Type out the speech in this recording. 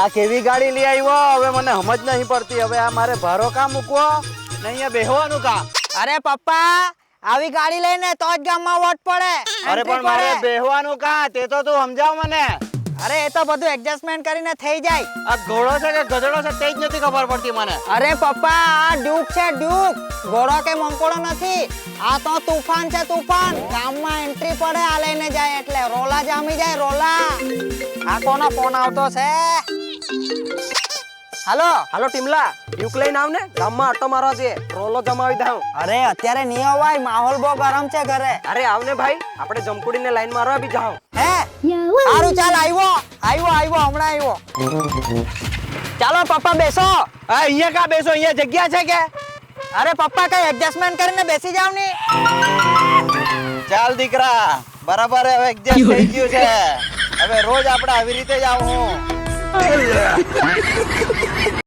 આ કેવી ગાડી લઈ આવ્યો? હવે મને સમજ નહીં પડતી. હવે આ મારે ભારો કામ મૂકવો ને અહીંયા બેહવાનું કામ. અરે પપ્પા આવી ગાડી લઈને તો જ ગામમાં વોટ પડે. અરે પણ મારે બેહવાનું કામ, તે તો તું સમજાવ મને. અરે એ તો બધું એડજસ્ટમેન્ટ કરીને થઈ જાય. આ ઘોડો છે કે ગધેડો છે તે જ નથી ખબર પડતી મને. અરે પપ્પા આ ડ્યુક છે ડ્યુક, ઘોડો કે મંકોડો નથી. આ તો તુફાન છે તુફાન. ગામમાં એન્ટ્રી પડે આ લઈને જાય એટલે રોલા જામી જાય રોલા. આ કોનો ફોન આવતો છે? હાલો હાલો ટીમલા, યુક લઈને આવ ને, ગામમાં આટો મારવા છે, રોલો જમાવી દઉં. અરે અત્યારે નહીં અવાય, માહોલ બહુ ગરમ છે ઘરે. અરે આવ ને ભાઈ, આપણે જમકુડીને લાઈન મારવા બી જાઉં. હે સારું ચાલ, આવ્યો હમણાં આવ્યો. ચાલો પપ્પા બેસો. અહીંયા કા બેસો? અહીંયા જગ્યા છે કે? અરે પપ્પા કઈ એડજસ્ટમેન્ટ કરીને બેસી જાવ ને. ચાલ દીકરા, બરાબર હવે એડજસ્ટ થઈ ગયું છે. હવે રોજ આપણે આવી રીતે જ આવું.